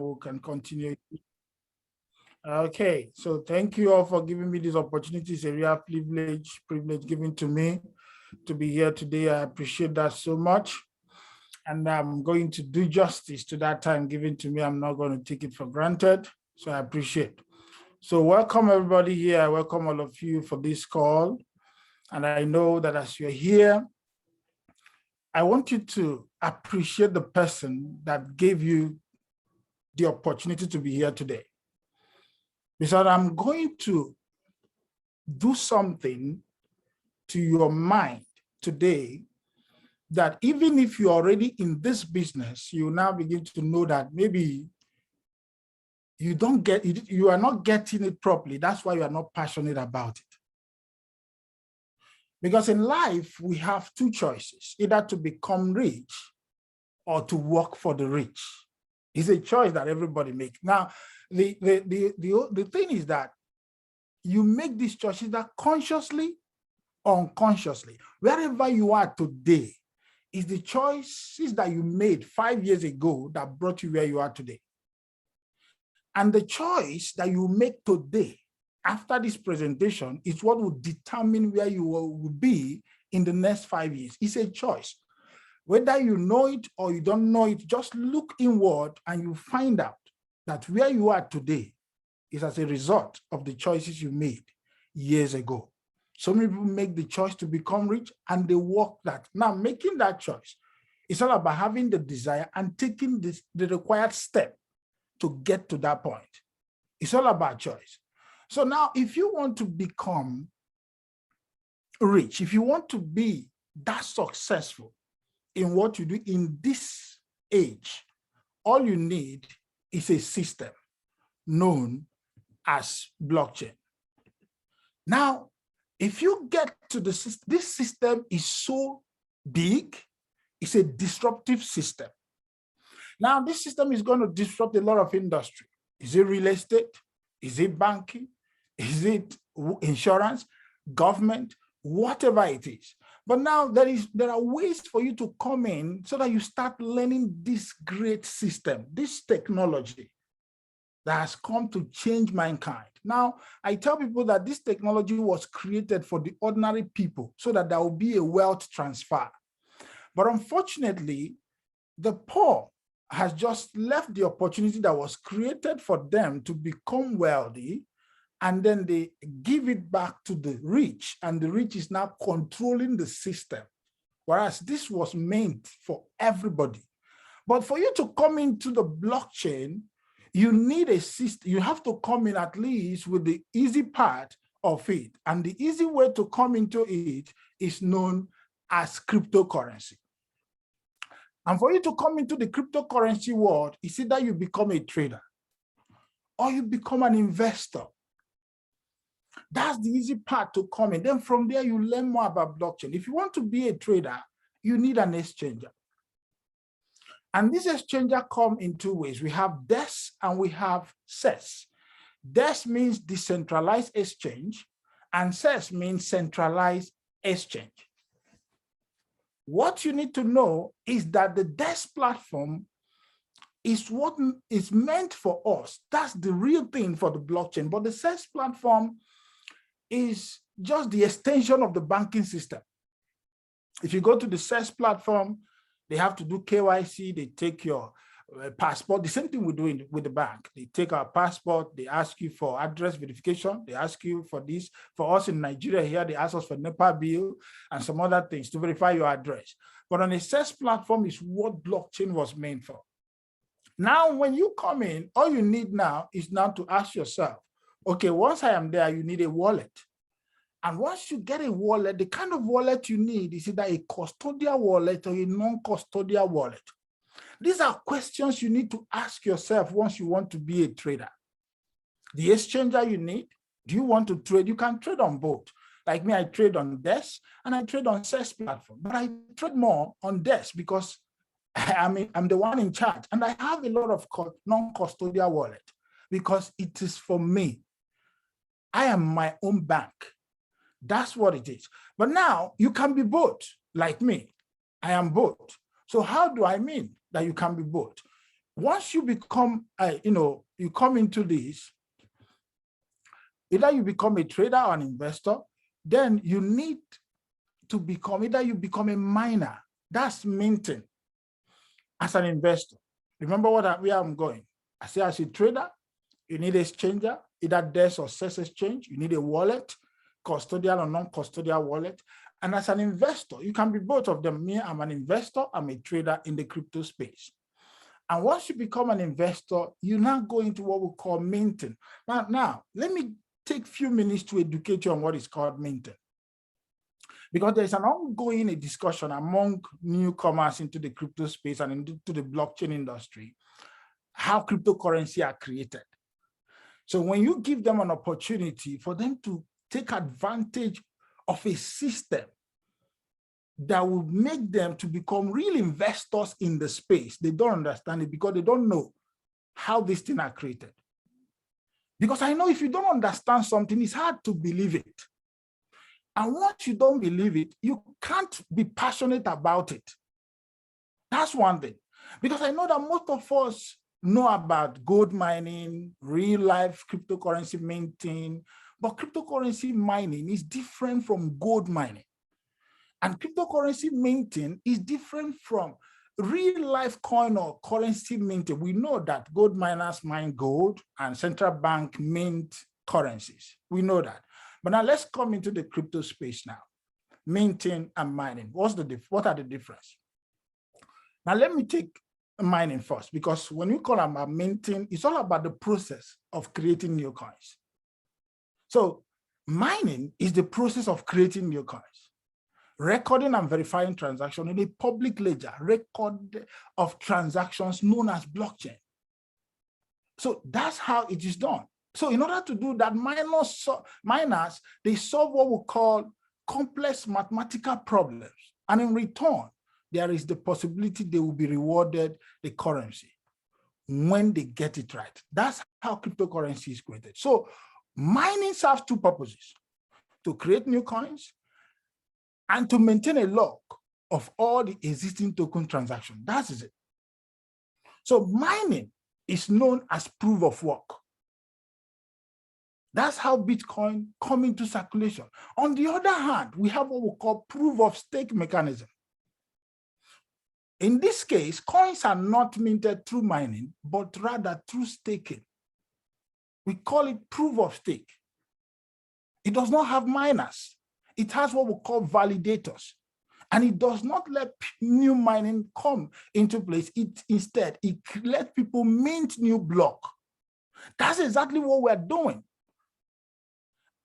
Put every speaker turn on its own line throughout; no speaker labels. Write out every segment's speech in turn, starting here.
we can continue. Okay, so thank you all for giving me this opportunity. It's a real privilege given to me to be here today. I appreciate that so much. And I'm going to do justice to that time given to me. I'm not going to take it for granted. So I appreciate. So welcome everybody here. I welcome all of you for this call. And I know that as you're here, I want you to appreciate the person that gave you the opportunity to be here today. Because I'm going to do something to your mind today that even if you're already in this business, you now begin to know that maybe you are not getting it properly. That's why you are not passionate about it. Because in life, we have two choices, either to become rich or to work for the rich. It's a choice that everybody makes. Now, the thing is that you make these choices that consciously or unconsciously, wherever you are today, is the choices that you made 5 years ago that brought you where you are today. And the choice that you make today after this presentation is what will determine where you will be in the next 5 years. It's a choice. Whether you know it or you don't know it, just look inward and you find out that where you are today is as a result of the choices you made years ago. Some people make the choice to become rich and they work that. Now, making that choice, it's all about having the desire and taking the required step to get to that point. It's all about choice. So now, if you want to become rich, if you want to be that successful in what you do in this age, all you need is a system known as blockchain. Now, if you get to this system is so big, it's a disruptive system. Now, this system is going to disrupt a lot of industry. Is it real estate? Is it banking? Is it insurance, government, whatever it is? But now there are ways for you to come in so that you start learning this great system, this technology that has come to change mankind. Now, I tell people that this technology was created for the ordinary people so that there will be a wealth transfer. But unfortunately, the poor has just left the opportunity that was created for them to become wealthy, and then they give it back to the rich, and the rich is now controlling the system, whereas this was meant for everybody. But for you to come into the blockchain, you need a system. You have to come in at least with the easy part of it, and the easy way to come into it is known as cryptocurrency. And for you to come into the cryptocurrency world, it's either you become a trader or you become an investor. That's the easy part to come in. Then from there, you learn more about blockchain. If you want to be a trader, you need an exchanger. And this exchanger come in two ways. We have DEX and we have CES. DEX means decentralized exchange, and CES means centralized exchange. What you need to know is that the DEX platform is what is meant for us. That's the real thing for the blockchain. But the CES platform is just the extension of the banking system. If you go to the CES platform, they have to do KYC, they take your passport, the same thing we do with the bank. They take our passport, they ask you for address verification, they ask you for this. For us in Nigeria here, they ask us for NEPA bill and some other things to verify your address. But on a CES platform is what blockchain was meant for. Now, when you come in, all you need now is now to ask yourself, okay, once I am there, you need a wallet. And once you get a wallet, the kind of wallet you need is either a custodial wallet or a non-custodial wallet. These are questions you need to ask yourself once you want to be a trader. The exchanger you need, do you want to trade? You can trade on both. Like me, I trade on DEX and I trade on CES platform, but I trade more on DEX because I'm the one in charge, and I have a lot of non-custodial wallet because it is for me. I am my own bank. That's what it is. But now you can be both, like me. I am both. So how do I mean that you can be both? once you become, you come into this, either you become a trader or an investor, then you need to become, either you become a miner. That's minting. As an investor, remember where I'm going. I say as a trader, you need a exchanger, either DEX or CES exchange. You need a wallet, custodial or non-custodial wallet. And as an investor, you can be both of them. Me, I'm an investor, I'm a trader in the crypto space. And once you become an investor, you now go into what we call minting. Now, let me take a few minutes to educate you on what is called minting. Because there's an ongoing discussion among newcomers into the crypto space and into the blockchain industry, how cryptocurrency are created. So when you give them an opportunity for them to take advantage of a system that will make them to become real investors in the space, they don't understand it because they don't know how these things are created. Because I know if you don't understand something, it's hard to believe it. And once you don't believe it, you can't be passionate about it. That's one thing. Because I know that most of us know about gold mining, real life cryptocurrency minting, but cryptocurrency mining is different from gold mining. And cryptocurrency minting is different from real life coin or currency minting. We know that gold miners mine gold and central bank mint currencies. We know that. But now let's come into the crypto space now. Minting and mining. What are the difference? Now let me take mining first, because when you call about minting, it's all about the process of creating new coins. So mining is the process of creating new coins, recording and verifying transactions in a public ledger, record of transactions known as blockchain. So that's how it is done. So in order to do that, miners, they solve what we call complex mathematical problems. And in return, there is the possibility they will be rewarded the currency when they get it right. That's how cryptocurrency is created. So mining serves two purposes: to create new coins and to maintain a log of all the existing token transactions. That is it. So mining is known as proof of work. That's how Bitcoin come into circulation. On the other hand, we have what we call proof of stake mechanism. In this case, coins are not minted through mining, but rather through staking. We call it proof of stake. It does not have miners. It has what we call validators. And it does not let new mining come into place. Instead, it lets people mint new block. That's exactly what we're doing.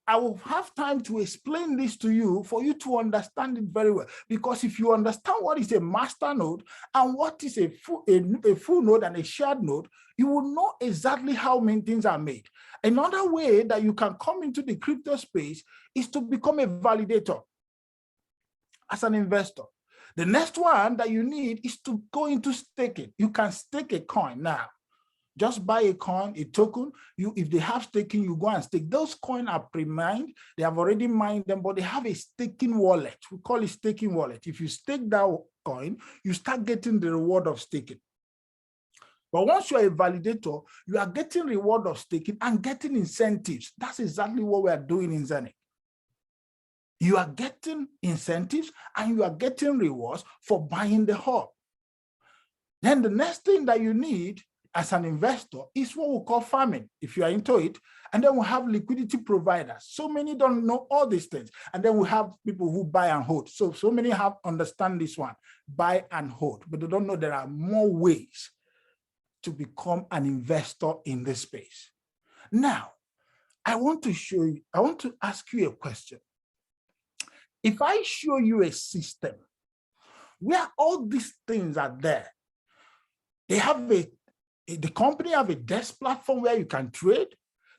I will have time to explain this to you for you to understand it very well. Because if you understand what is a master node and what is a full node and a shared node, you will know exactly how mintings are made. Another way that you can come into the crypto space is to become a validator as an investor. The next one that you need is to go into staking. You can stake a coin now. Just buy a coin, a token. If they have staking, you go and stake. Those coins are pre-mined. They have already mined them, but they have a staking wallet. We call it staking wallet. If you stake that coin, you start getting the reward of staking. But once you're a validator, you are getting reward of staking and getting incentives. That's exactly what we are doing in Zeniq. You are getting incentives and you are getting rewards for buying the hub. Then the next thing that you need as an investor is what we call farming, if you are into it. And then we have liquidity providers. So many don't know all these things. And then we have people who buy and hold. So many understand this one, buy and hold, but they don't know there are more ways to become an investor in this space. Now, I want to ask you a question. If I show you a system where all these things are there, they have the company have a DEX platform where you can trade.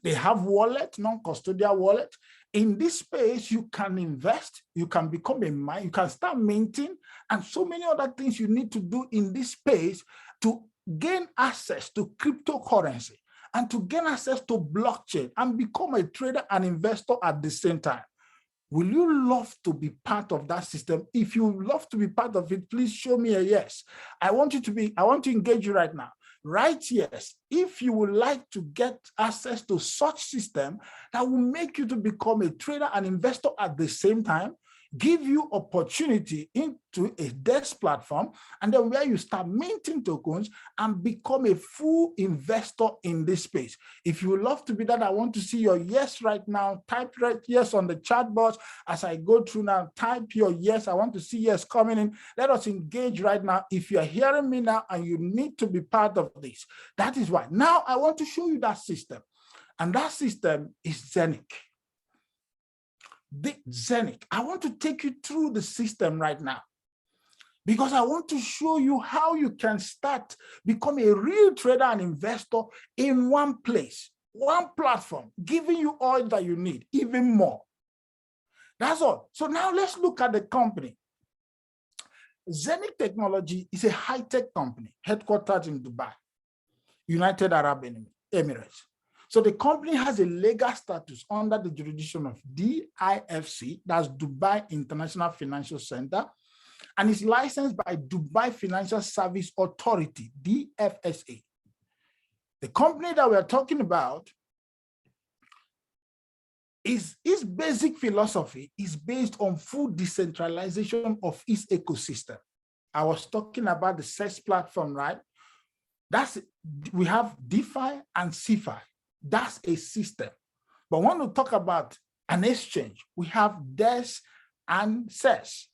They have wallet, non-custodial wallet. In this space, you can invest, you can become a miner, you can start minting, and so many other things you need to do in this space to gain access to cryptocurrency and to gain access to blockchain and become a trader and investor at the same time. Will you love to be part of that system? If you love to be part of it, please show me a yes. I want to engage you right now. write yes if you would like to get access to such system that will make you to become a trader and investor at the same time, give you opportunity into a desk platform, and then where you start minting tokens and become a full investor in this space. If you would love to be that, I want to see your yes right now. Type right yes on the chat box as I go through now. Type your yes. I want to see yes coming in. Let us engage right now. If you're hearing me now and you need to be part of this, that is why. Now I want to show you that system, and that system is Zeniq. The Zeniq. I want to take you through the system right now because I want to show you how you can start become a real trader and investor in one place, one platform, giving you all that you need, even more. That's all. So now let's look at the company. Zeniq Technology is a high-tech company headquartered in Dubai, United Arab Emirates. So the company has a legal status under the jurisdiction of DIFC, that's Dubai International Financial Center, and is licensed by Dubai Financial Service Authority, DFSA. The company that we're talking about its basic philosophy is based on full decentralization of its ecosystem. I was talking about the SES platform, right? We have DeFi and CeFi. That's a system. But when we talk about an exchange, we have DES and SES.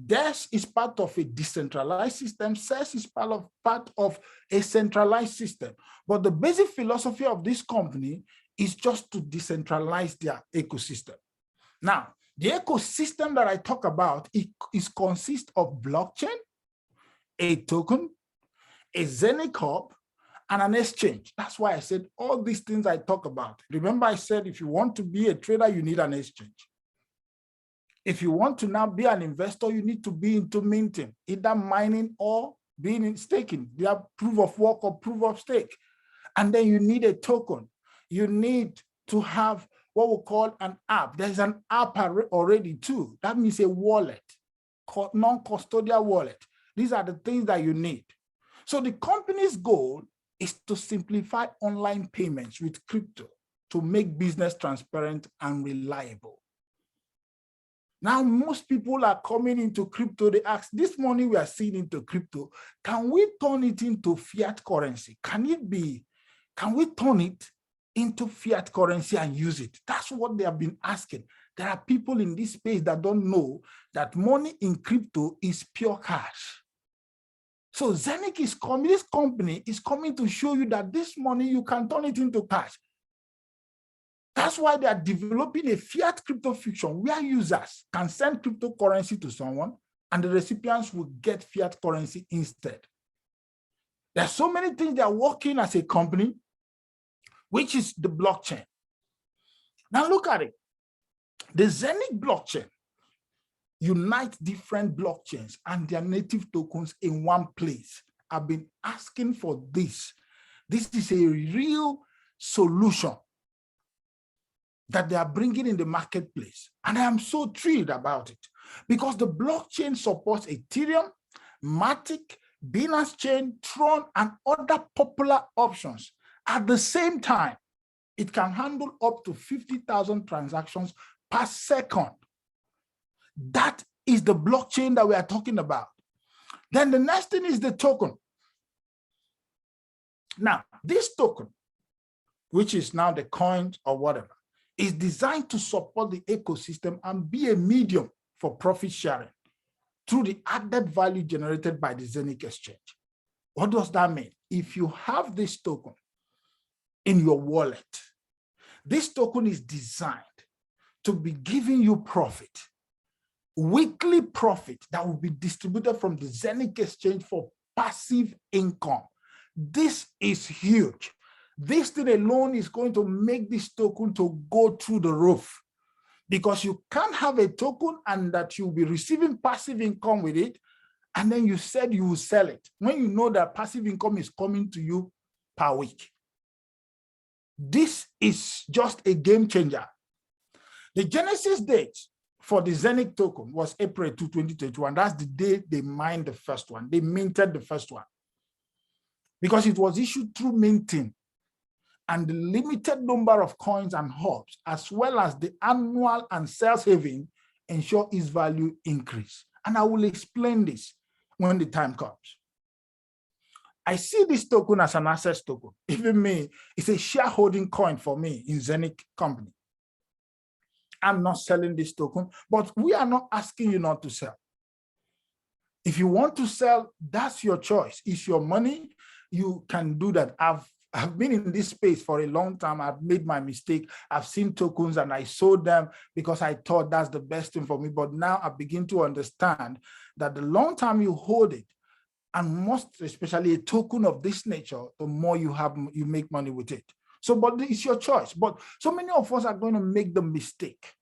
DES is part of a decentralized system. SES is part of a centralized system. But the basic philosophy of this company is just to decentralize their ecosystem. Now, the ecosystem that I talk about, it consists of blockchain, a token, a Zeniq hub, and an exchange. That's why I said all these things I talk about. Remember, I said if you want to be a trader, you need an exchange. If you want to now be an investor, you need to be into minting, either mining or being in staking. They have proof of work or proof of stake. And then you need a token. You need to have what we call an app. There's an app already too. That means a wallet, non-custodial wallet. These are the things that you need. So the company's goal is to simplify online payments with crypto to make business transparent and reliable. Now, most people are coming into crypto. They ask, this money we are seeing into crypto, can we turn it into fiat currency? Can we turn it into fiat currency and use it? That's what they have been asking. There are people in this space that don't know that money in crypto is pure cash. So Zeniq is coming, this company is coming to show you that this money, you can turn it into cash. That's why they are developing a fiat crypto fiction where users can send cryptocurrency to someone and the recipients will get fiat currency instead. There are so many things they are working as a company, which is the blockchain. Now look at it. The Zeniq blockchain unites different blockchains and their native tokens in one place. I've been asking for this. This is a real solution that they are bringing in the marketplace. And I am so thrilled about it because the blockchain supports Ethereum, Matic, Binance Chain, Tron, and other popular options. At the same time, it can handle up to 50,000 transactions per second. That is the blockchain that we are talking about. Then the next thing is the token. Now, this token, which is now the coin or whatever, is designed to support the ecosystem and be a medium for profit sharing through the added value generated by the Zeniq exchange. What does that mean? If you have this token in your wallet, this token is designed to be giving you profit, weekly profit that will be distributed from the Zeniq exchange for passive income. This is huge. This thing alone is going to make this token to go through the roof because you can't have a token and that you'll be receiving passive income with it, and then you said you will sell it when you know that passive income is coming to you per week. This is just a game changer. The genesis date for the Zeniq token was April 2, 2021. That's the day they mined the first one. They minted the first one. because it was issued through minting, and the limited number of coins and hubs, as well as the annual and sales having, ensure its value increase. And I will explain this when the time comes. I see this token as an access token. Even me, it's a shareholding coin for me in Zeniq company. I'm not selling this token, but we are not asking you not to sell. If you want to sell, that's your choice. It's your money. You can do that. I've been in this space for a long time. I've made my mistake. I've seen tokens and I sold them because I thought that's the best thing for me. But now I begin to understand that the long time you hold it, and most especially a token of this nature, the more you make money with it. So, but it's your choice. But so many of us are going to make the mistake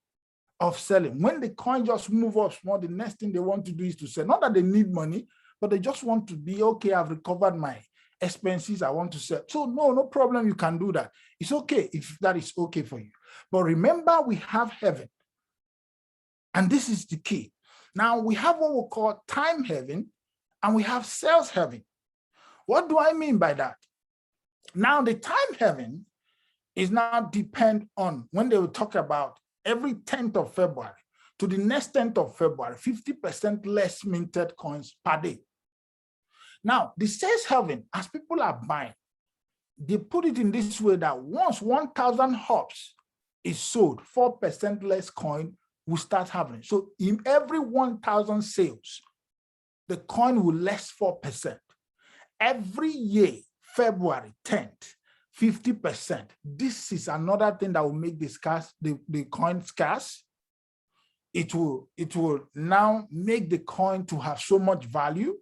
of selling. When the coin just move up small, the next thing they want to do is to sell. Not that they need money, but they just want to be, okay, I've recovered my expenses, I want to sell. So no problem, you can do that. It's okay if that is okay for you. But remember, we have heaven. And this is the key. Now we have what we call time heaven, and we have sales heaven. What do I mean by that? Now the time heaven is now depend on when they will talk about every 10th of February to the next 10th of February, 50% less minted coins per day. Now, the sales heaven, as people are buying, they put it in this way that once 1,000 hops is sold, 4% less coin will start happening. So in every 1,000 sales, the coin will less 4%. Every year, February 10th, 50%. This is another thing that will make the coin scarce. It will now make the coin to have so much value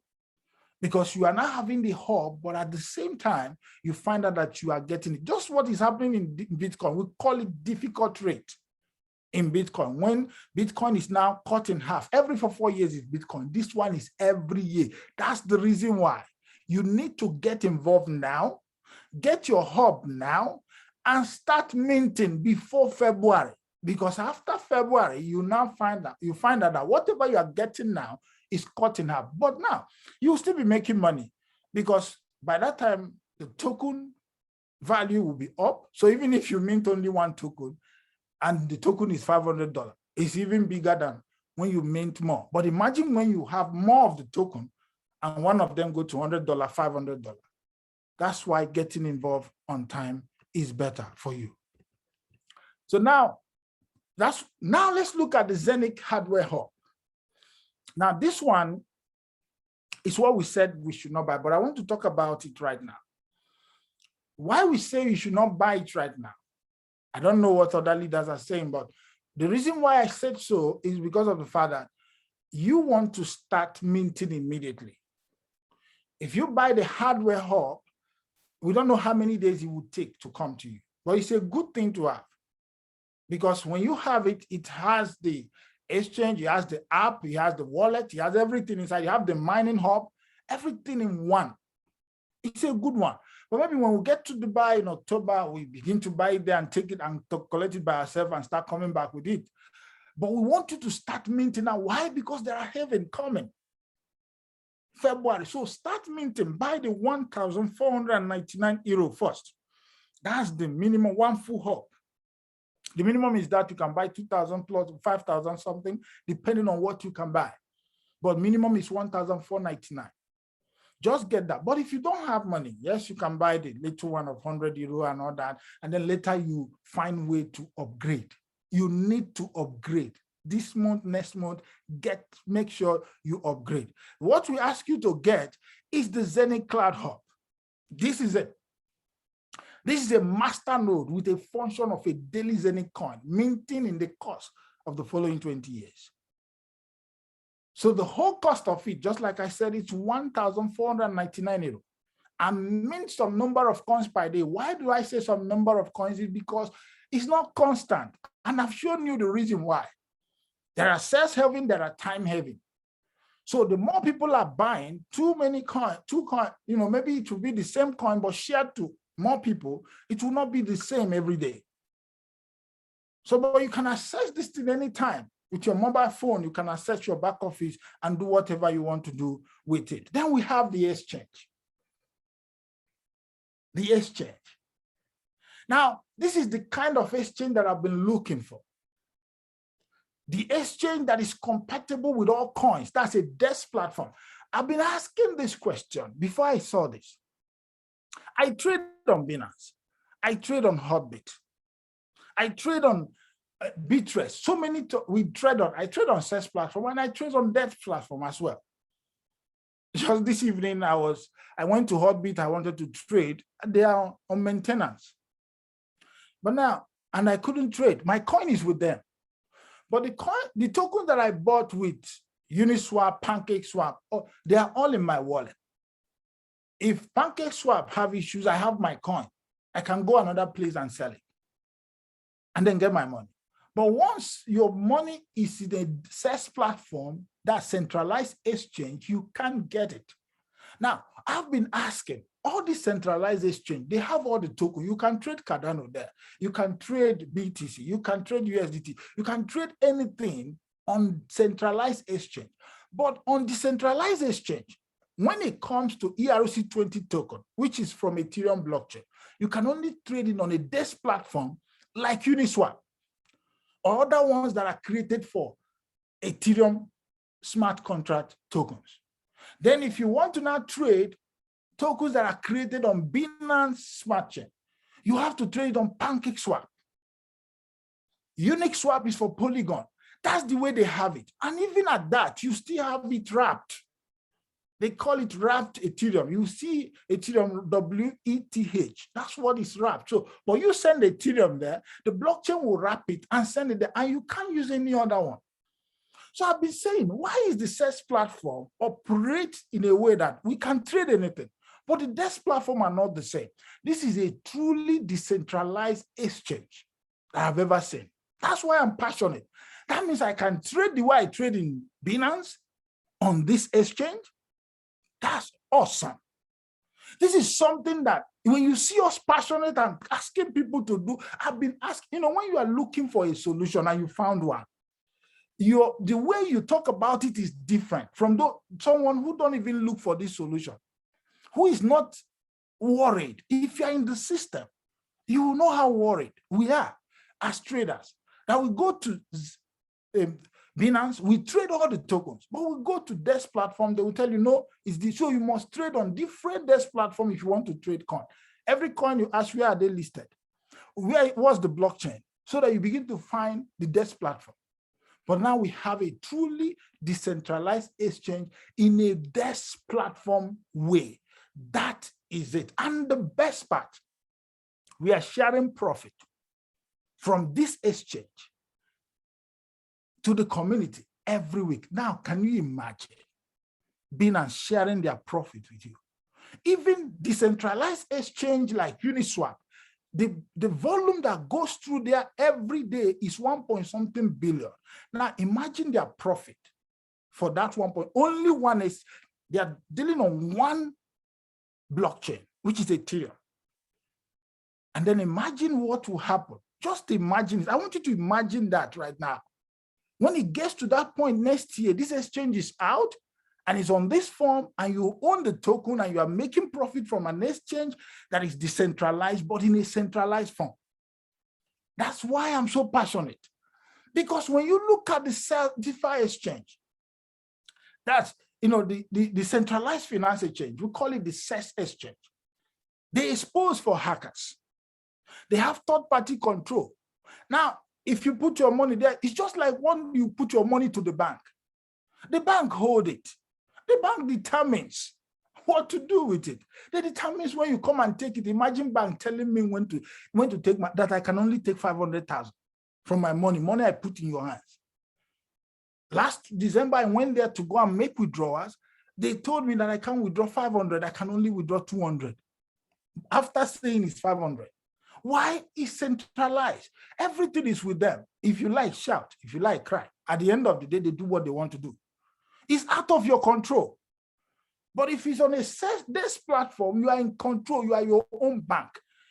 because you are not having the hub, but at the same time, you find out that you are getting it. Just what is happening in Bitcoin, we call it difficult rate in Bitcoin. When Bitcoin is now cut in half, every 4 years is Bitcoin. This one is every year. That's the reason why you need to get involved now, get your hub now, and start minting before February. Because after February, you find out that whatever you are getting now is cut in half. But now you'll still be making money because by that time the token value will be up. So even if you mint only one token and the token is $500, it's even bigger than when you mint more. But imagine when you have more of the token and one of them go to $100, $500. That's why getting involved on time is better for you. So now let's look at the Zeniq hardware hub. Now this one is what we said we should not buy, but I want to talk about it right now. Why we say you should not buy it right now? I don't know what other leaders are saying, but the reason why I said so is because of the fact that you want to start minting immediately. If you buy the hardware hub, we don't know how many days it would take to come to you, but it's a good thing to have because when you have it, it has the exchange, it has the app, it has the wallet, it has everything inside. You have the mining hub, everything in one. It's a good one. But maybe when we get to Dubai in October, we begin to buy it there and take it and collect it by ourselves and start coming back with it. But we want you to start minting now. Why? Because there are heaven coming. February. So start minting. Buy the 1,499 euro first. That's the minimum, one full hub. The minimum is that you can buy 2,000 plus 5,000 something, depending on what you can buy. But minimum is 1,499. Just get that. But if you don't have money, yes, you can buy the little one of 100 euro and all that. And then later you find way to upgrade. You need to upgrade. This month, next month, make sure you upgrade. What we ask you to get is the Zeniq Cloud Hub. This is it. This is a master node with a function of a daily Zeniq coin, minting in the course of the following 20 years. So the whole cost of it, just like I said, it's 1,499 euro. And mint some number of coins per day. Why do I say some number of coins? Is because it's not constant. And I've shown you the reason why. There are sales heaven, there are time heaven. So the more people are buying too many coins, maybe it will be the same coin, but shared to more people, it will not be the same every day. So, but you can access this thing anytime. With your mobile phone, you can access your back office and do whatever you want to do with it. Then we have the exchange. the exchange. Now, this is the kind of exchange that I've been looking for. The exchange that is compatible with all coins. That's a desk platform. I've been asking this question before I saw this. I trade on Binance. I trade on Hotbit. I trade on Bitress. So many we trade on. I trade on SES platform and I trade on Debt platform as well. Just this evening, I went to Hotbit. I wanted to trade. They are on maintenance. But now, and I couldn't trade. My coin is with them. But the token that I bought with Uniswap, PancakeSwap, they are all in my wallet. If PancakeSwap have issues, I have my coin. I can go another place and sell it and then get my money. But once your money is in a SES platform, that centralized exchange, you can't get it. Now, I've been asking, all these centralized exchange, they have all the tokens. You can trade Cardano there. You can trade BTC. You can trade USDT. You can trade anything on centralized exchange. But on decentralized exchange, when it comes to ERC20 token, which is from Ethereum blockchain, you can only trade it on a desk platform like Uniswap or other ones that are created for Ethereum smart contract tokens. Then if you want to now trade tokens that are created on Binance Smart Chain, you have to trade on PancakeSwap. Uniswap is for Polygon. That's the way they have it. And even at that, you still have it wrapped. They call it wrapped Ethereum. You see Ethereum, WETH. That's what is wrapped. So, but you send Ethereum there, the blockchain will wrap it and send it there, and you can't use any other one. So I've been saying, why is the SES platform operate in a way that we can trade anything? But the desk platform are not the same. This is a truly decentralized exchange that I've ever seen. That's why I'm passionate. That means I can trade the way I trade in Binance on this exchange. That's awesome. This is something that when you see us passionate and asking people to do, I've been asking, when you are looking for a solution and you found one, the way you talk about it is different from someone who don't even look for this solution, who is not worried. If you're in the system, you will know how worried we are as traders. Now we go to Binance, we trade all the tokens, but we go to desk platform, they will tell you, no, it's this. So you must trade on different desk platform if you want to trade coin. Every coin you ask, where are they listed? Where was the blockchain? So that you begin to find the desk platform. But now we have a truly decentralized exchange in a desk platform way. That is it. And the best part, we are sharing profit from this exchange to the community every week. Now, can you imagine Binance sharing their profit with you? Even decentralized exchange like Uniswap, the volume that goes through there every day is 1.something billion. Now, imagine their profit for that only one is, they are dealing on one blockchain, which is Ethereum. And then imagine what will happen. Just imagine it. I want you to imagine that right now. When it gets to that point next year, this exchange is out and it's on this form and you own the token and you are making profit from an exchange that is decentralized, but in a centralized form. That's why I'm so passionate. Because when you look at the DeFi exchange, that's, the centralized finance exchange, we call it the SES exchange. They expose for hackers. They have third-party control. Now, if you put your money there, it's just like when you put your money to the bank. The bank hold it. The bank determines what to do with it. They determines when you come and take it. Imagine bank telling me when to take that I can only take 500,000 from my money I put in your hands. Last December, I went there to go and make withdrawals. They told me that I can't withdraw 500. I can only withdraw 200. After saying it's 500. Why? It's centralized. Everything is with them. If you like, shout. If you like, cry. At the end of the day, they do what they want to do. It's out of your control. But if it's on this platform, you are in control. You are your own bank.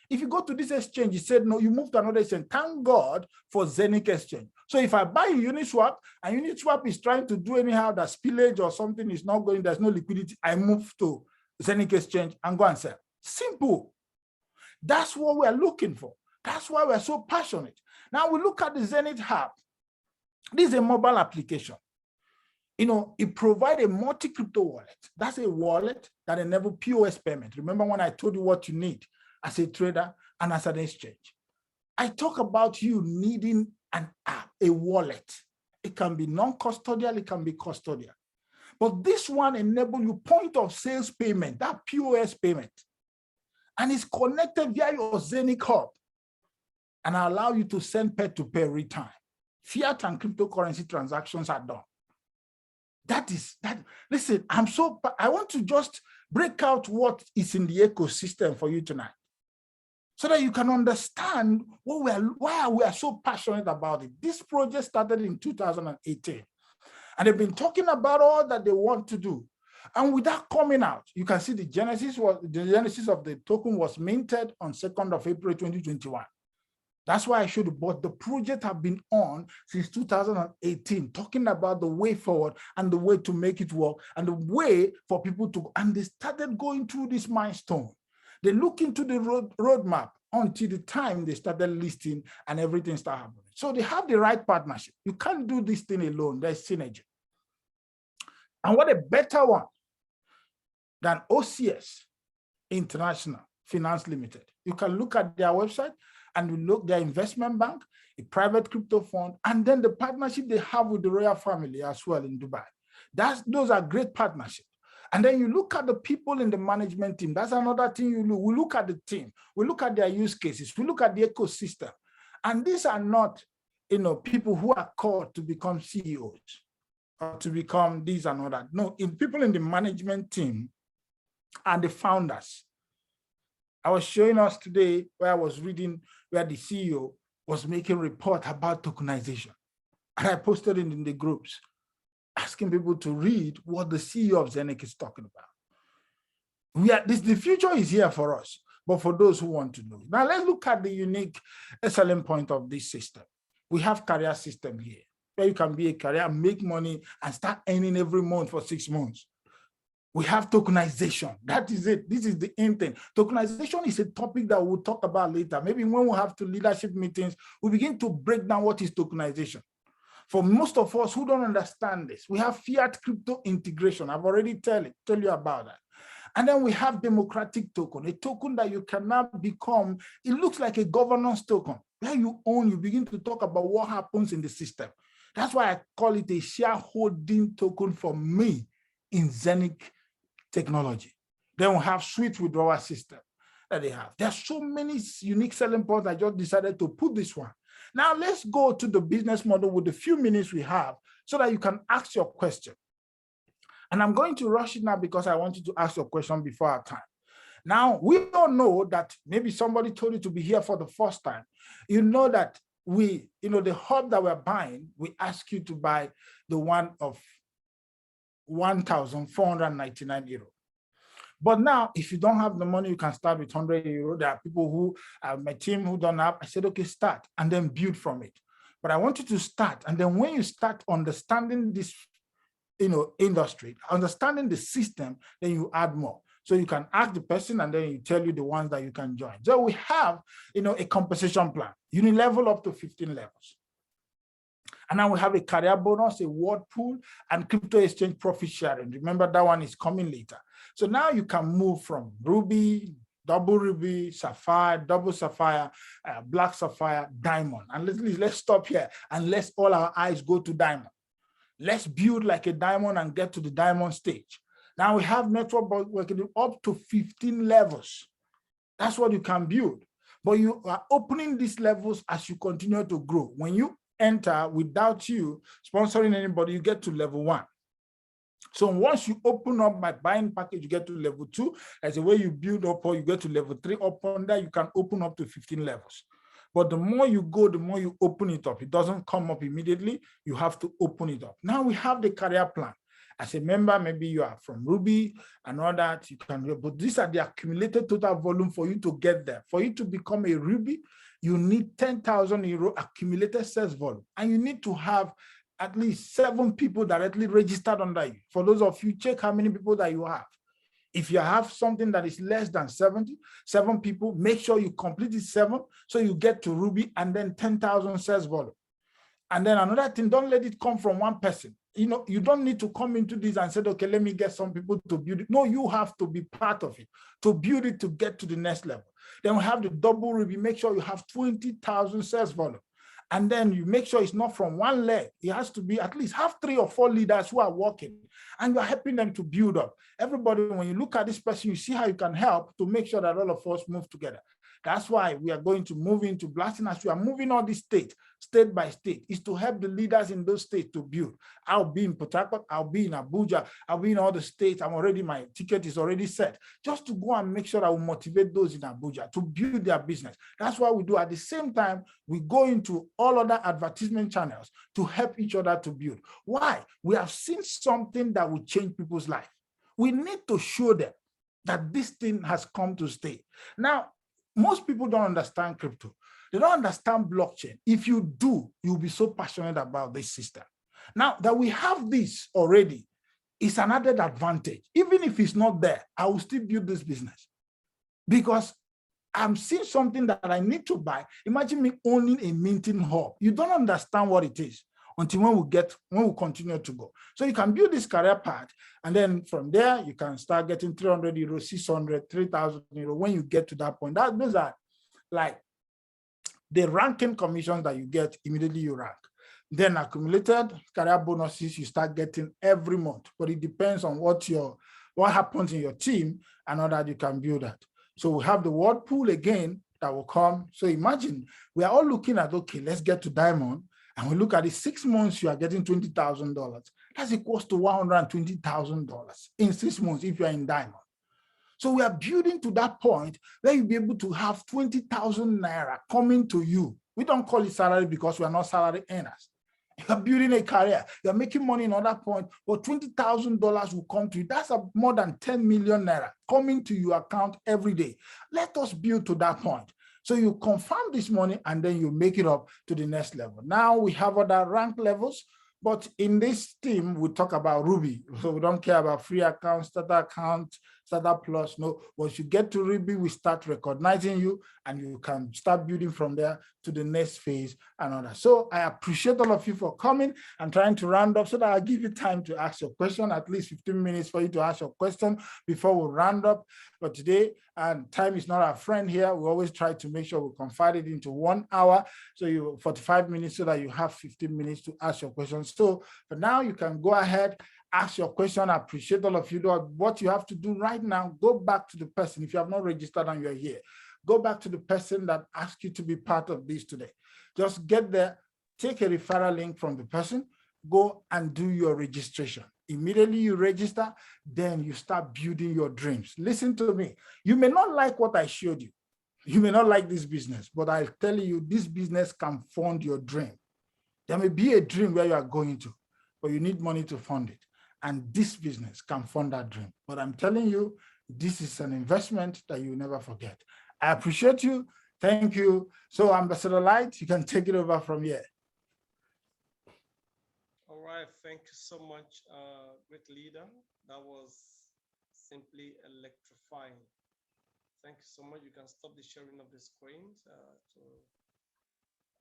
If you go to this exchange, you said, no, you move to another exchange. Thank God for Zeniq exchange. So if I buy Uniswap and Uniswap is trying to do anyhow that spillage or something is not going, there's no liquidity, I move to Zeniq exchange and go and sell. Simple. That's what we're looking for. That's why we're so passionate. Now we look at the Zeniq app. This is a mobile application. It provides a multi-crypto wallet. That's a wallet that enables POS payment. Remember when I told you what you need as a trader and as an exchange? I talk about you needing an app, a wallet. It can be non-custodial, it can be custodial. But this one enables you point of sales payment, that POS payment. And it's connected via your Zeniq hub and allow you to send peer-to-peer real time. Fiat and cryptocurrency transactions are done. Listen, I want to just break out what is in the ecosystem for you tonight, so that you can understand why we are so passionate about it. This project started in 2018, and they've been talking about all that they want to do. And with that coming out, you can see the genesis of the token was minted on 2nd of April 2021. That's why I showed you, but the project have been on since 2018, talking about the way forward and the way to make it work and the way for people to, and they started going through this milestone. They look into the roadmap until the time they started listing and everything started happening. So they have the right partnership. You can't do this thing alone. There's synergy. And what a better one than OCS International Finance Limited. You can look at their website and look their investment bank, a private crypto fund, and then the partnership they have with the royal family as well in Dubai. Those are great partnerships. And then you look at the people in the management team. That's another thing you look. We look at the team. We look at their use cases. We look at the ecosystem. And these are not, people who are called to become CEOs or to become this and all that. No, people in the management team are the founders. I was showing us today where I was reading where the CEO was making a report about tokenization. And I posted it in the groups, asking people to read what the CEO of Zeniq is talking about. The future is here for us, but for those who want to know. Now let's look at the unique selling point of this system. We have career system here, where you can be a career, make money, and start earning every month for 6 months. We have tokenization. That is it. This is the end thing. Tokenization is a topic that we'll talk about later. Maybe when we have leadership meetings, we begin to break down what is tokenization. For most of us who don't understand this, we have fiat crypto integration. I've already tell you about that. And then we have democratic token, a token that you cannot become. It looks like a governance token. Where you own, you begin to talk about what happens in the system. That's why I call it a shareholding token for me in Zeniq technology. Then we have switch withdrawal system that they have. There's so many unique selling points. I just decided to put this one. Now let's go to the business model with the few minutes we have so that you can ask your question. And I'm going to rush it now because I want you to ask your question before our time. Now, we all know that maybe somebody told you to be here for the first time. You know that the hub that we're buying, we ask you to buy the one of 1,499 euro. But now, if you don't have the money, you can start with 100 euro. There are people who, my team who don't have, I said, okay, start and then build from it. But I want you to start. And then when you start understanding this, industry, understanding the system, then you add more. So you can ask the person and then you tell you the ones that you can join. So we have, a compensation plan. You need level up to 15 levels. And now we have a career bonus, a word pool, and crypto exchange profit sharing. Remember, that one is coming later. So now you can move from Ruby, double Ruby, Sapphire, double Sapphire, black Sapphire, Diamond. And let's stop here and let's all our eyes go to Diamond. Let's build like a diamond and get to the diamond stage. Now we have network working up to 15 levels. That's what you can build. But you are opening these levels as you continue to grow. When you enter without you sponsoring anybody, you get to level 1. So once you open up my buying package, you get to level 2. As the way you build up, or you get to level 3. Upon that, you can open up to 15 levels. But the more you go, the more you open it up. It doesn't come up immediately. You have to open it up. Now we have the career plan. As a member, maybe you are from Ruby and all that, you can, but these are the accumulated total volume for you to get there. For you to become a Ruby, you need 10,000 euro accumulated sales volume. And you need to have at least 7 people directly registered under you. For those of you, check how many people that you have. If you have something that is less than 7 people, make sure you complete it 7 so you get to Ruby and then 10,000 sales volume. And then another thing, don't let it come from one person. You don't need to come into this and say, okay, let me get some people to build it. No, you have to be part of it to build it to get to the next level. Then we have the double Ruby. Make sure you have 20,000 sales volume. And then you make sure it's not from one leg. It has to be at least have 3 or 4 leaders who are working and you're helping them to build up. Everybody, when you look at this person, you see how you can help to make sure that all of us move together. That's why we are going to move into blasting as we are moving all these states, state by state, is to help the leaders in those states to build. I'll be in Port Harcourt, I'll be in Abuja, I'll be in all the states. My ticket is already set, just to go and make sure I will motivate those in Abuja to build their business. That's what we do. At the same time, we go into all other advertisement channels to help each other to build. Why? We have seen something that will change people's life. We need to show them that this thing has come to stay. Now, most people don't understand crypto. They don't understand blockchain. If you do, you'll be so passionate about this system. Now that we have this already, it's an added advantage. Even if it's not there, I will still build this business because I'm seeing something that I need to buy. Imagine me owning a minting hub. You don't understand what it is until when we continue to go. So you can build this career path, and then from there you can start getting 300 euros, 600, 3,000 euros. When you get to that point, those are like the ranking commissions that you get immediately you rank. Then accumulated career bonuses you start getting every month, but it depends on what happens in your team and all that you can build that. So we have the word pool again that will come. So imagine we are all looking at, okay, let's get to diamond. And we look at it, 6 months, you are getting $20,000. That's equals to $120,000 in 6 months if you are in diamond. So we are building to that point where you'll be able to have 20,000 naira coming to you. We don't call it salary because we are not salary earners. You're building a career, you're making money in other point, but $20,000 will come to you. That's more than 10 million naira coming to your account every day. Let us build to that point. So you confirm this money and then you make it up to the next level. Now we have other rank levels, but in this team, we talk about Ruby. So we don't care about free account, starter plus. No, once you get to Ruby, we start recognizing you and you can start building from there to the next phase and all that. So I appreciate all of you for coming. I'm trying to round up so that I'll give you time to ask your question, at least 15 minutes for you to ask your question before we round up. But today, and time is not our friend here, we always try to make sure we confine it into 1 hour. So you 45 minutes so that you have 15 minutes to ask your questions. So for now, you can go ahead, ask your question. I appreciate all of you. What you have to do right now, go back to the person. If you have not registered and you're here, go back to the person that asked you to be part of this today. Just get there, take a referral link from the person, go and do your registration. Immediately you register, then you start building your dreams. Listen to me. You may not like what I showed you. You may not like this business, but I'll tell you, this business can fund your dream. There may be a dream where you are going to, but you need money to fund it. And this business can fund that dream. But I'm telling you, this is an investment that you will never forget. I appreciate you. Thank you. So Ambassador Light, you can take it over from here.
All right. Thank you so much, great leader. That was simply electrifying. Thank you so much. You can stop the sharing of the screen to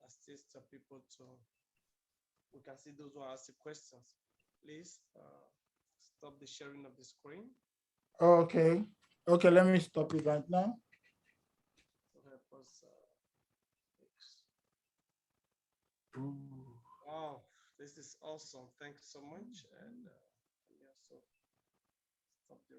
assist the people to, we can see those who are asking questions. Please stop the sharing of the screen.
Okay. Okay, let me stop it right now.
To help us. Wow, this is awesome. Thank you so much. And yeah, so stop the